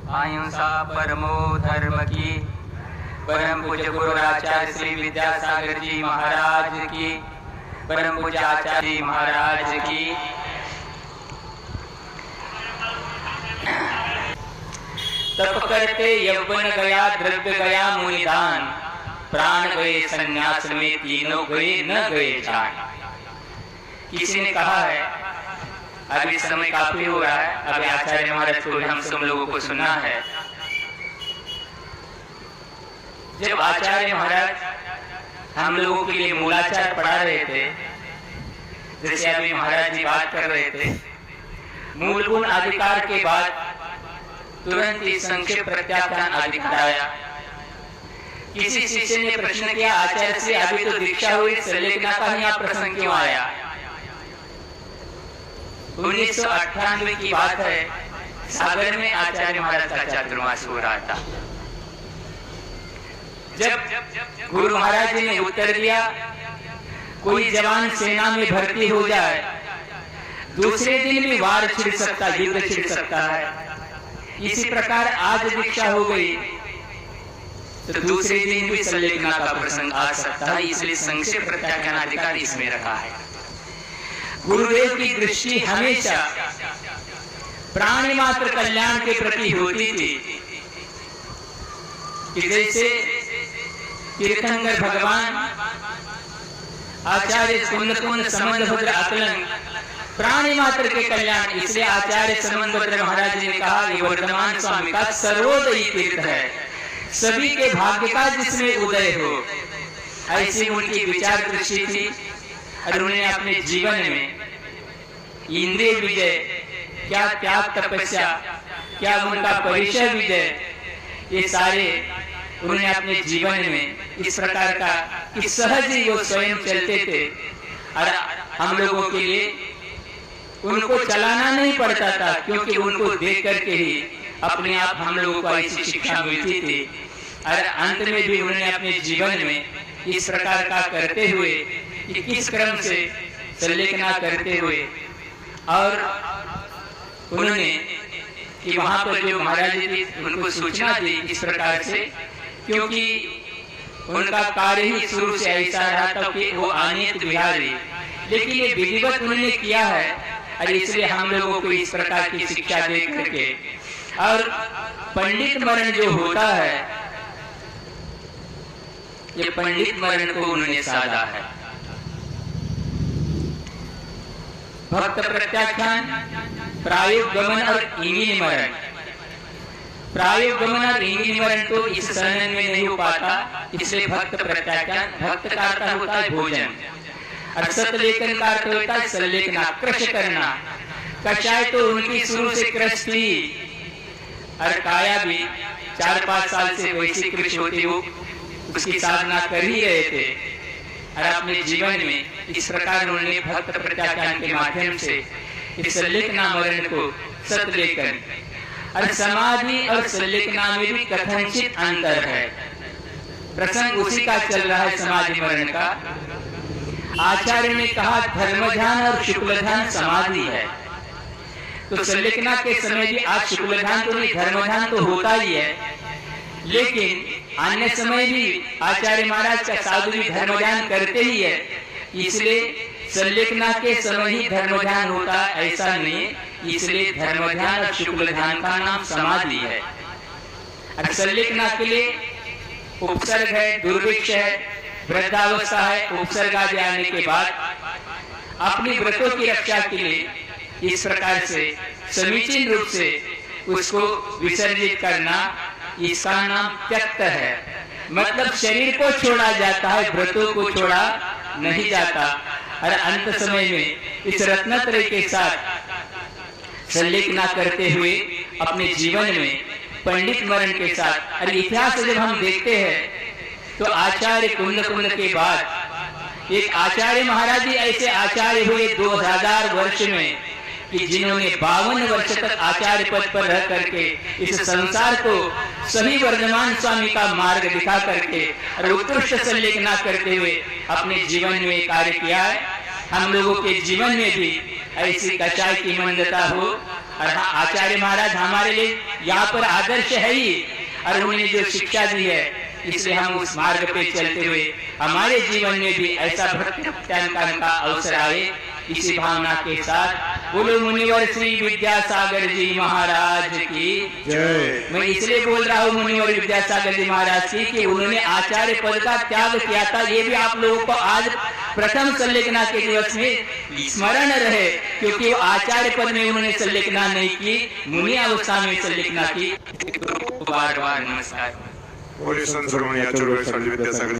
अहिंसा परमो धर्म की। परम पूज्य गुरु आचार्य श्री विद्यासागर जी महाराज की। परम पूज्य आचार्य जी महाराज की। तप करते यौवन गया, द्रव्य गया मुनिदान, प्राण गए संन्यास में, तीनों गए न गए जान। किसी ने कहा है, अभी समय काफी हो रहा है, अभी आचार्य महाराज को हम सब लोगों को सुनना है। जब आचार्य महाराज हम लोगों के लिए मूलाचार पढ़ा रहे थे, जैसे अभी महाराज जी बात कर रहे थे, मूल गुण अधिकार के बाद तुरंत ही संक्षेप प्रत्याख्यान अधिकार आया। किसी शिष्य ने प्रश्न किया, आचार्य से अभी तो दीक्षा हुई, संलेखना का यहाँ प्रसंग क्यों आया? 1998 की बात है, सागर में आचार्य महाराज का चातुर्मास हो रहा था। जब गुरु महाराज जी ने उत्तर दिया, कोई जवान सेना में भर्ती हो जाए, दूसरे दिन भी वार छिड़ सकता, युद्ध छिड़ सकता है। इसी प्रकार आज दीक्षा हो गई तो दूसरे दिन भी संलेखना का प्रसंग आ सकता है, इसलिए संक्षेप प्रत्याख्यान अधिकार इसमें रखा है। गुरुदेव की दृष्टि हमेशा प्राणी मात्र कल्याण के प्रति होती थी कि जैसे तीर्थंकर भगवान आचार्य कुंद संबंध भद्र अकलन प्राणी मात्र के कल्याण, इसलिए आचार्य संबंध भद्र महाराज जी ने कहा, ये वर्तमान स्वामी का सर्वोदयी तीर्थ है, सभी के भाग्य का जिसमें उदय हो। ऐसी उनकी विचार दृष्टि थी और उन्होंने अपने जीवन में इंद्रिय विजय, क्या त्याग तपस्या, क्या उनका परिचय विजय, ये सारे उन्होंने अपने जीवन में इस प्रकार का कि सहज ही वो स्वयं चलते थे और हम लोगों के लिए उनको चलाना नहीं पड़ता था, क्योंकि उनको देख करके ही अपने आप हम लोगों को ऐसी शिक्षा मिलती थी। और अंत में भी उन्होंने अपने जीवन में इस प्रकार का करते हुए, किस क्रम से संलेखना करते हुए, और उन्होंने कि वहां पर जो महाराज जी उनको सूचना दी इस प्रकार से, क्योंकि उनका कार्य ही शुरू से ऐसा रहा था कि वो आनित बिहारी, लेकिन ये विधिवत उन्होंने किया है और इसलिए हम लोगों को इस प्रकार की शिक्षा दे करके। और पंडित मरण जो होता है, ये पंडित मरण को उन्होंने साधा है। भक्त प्रत्याख्यान, प्रायोग गमन और इंगिनी मरण। प्रायोग गमन और इंगिनी मरण तो इस शरण में नहीं हो पाता, इसलिए भक्त प्रत्याख्यान, भक्त का अर्थ होता है भोजन, और सतलेखन का अर्थ होता है संलेखना, कृष करना। कषाय तो उनकी शुरू से कृष थी और काया भी 4-5 साल से वैसी कृष होती, वो उसकी साधना कर ही रहे थे और अपने जीवन में इस प्रकार उन्होंने भक्त प्रत्याख्यान के माध्यम से इस संलेखना मरण को सतलेखन, और समाधि और संलेखना में भी कथनचित अंतर है। प्रसंग उसी का चल रहा है समाधि मरण का। आचार्य ने कहा धर्म ध्यान और शुक्ल ध्यान समाधि है, तो संलेखना के समय भी आज शुक्ल ध्यान तो नहीं, धर्म ध्यान तो होता ही है, लेकिन अन्य समय भी आचार्य महाराज का साधु भी धर्म ध्यान करते ही है, इसलिए संलेखना के समय ही धर्म ध्यान होता ऐसा नहीं, इसलिए धर्म ध्यान और शुक्ल ध्यान का नाम समाधि है। और संलेखना के लिए उपसर्ग है, दुर्भिक्ष है, वृद्धावस्था है, उपसर्ग आदि आने के बाद अपनी व्रतों की रक्षा के लिए इस प्रकार से समीचीन रूप से उसको विसर्जित करना, इसका नाम त्यक्त है। मतलब शरीर को छोड़ा जाता है, व्रतों को छोड़ा नहीं जाता। और अंत समय में इस रत्नत्रय के साथ संलेखना करते हुए अपने जीवन में पंडित मरण के साथ, और इतिहास जब हम देखते हैं तो आचार्य कुंद के बाद एक आचार्य महाराज जी ऐसे आचार्य हुए 2000 वर्ष में कि जिन्होंने 52 वर्ष तक आचार्य पद पर रह करके इस संसार को सही वर्धमान स्वामी का मार्ग दिखा करके और उत्कृष्ट संलेखना करते हुए अपने जीवन में कार्य किया है। हम लोगों के जीवन में भी ऐसी कषाय की मंदता हो और आचार्य महाराज हमारे लिए यहाँ पर आदर्श है ही, और उन्होंने जो शिक्षा दी है, इसलिए हम उस मार्ग पे चलते हुए हमारे जीवन में भी ऐसा भक्ति प्रत्याख्यान का अवसर आए, इसी भावना के साथ बोलो मुनिवर श्री विद्यासागर जी महाराज की जय। मैं इसलिए बोल रहा हूँ मुनिवर विद्यासागर जी महाराज की कि उन्होंने आचार्य पद का त्याग किया था, ये भी आप लोगों को आज प्रथम संलेखना के दिवस में स्मरण रहे, क्योंकि वो आचार्य पद में उन्होंने संलेखना नहीं की, मुनि अवस्था में संलेखना की। बार बार नमस्कार। बोले संत सर्वमणि आचार्य विद्यासागर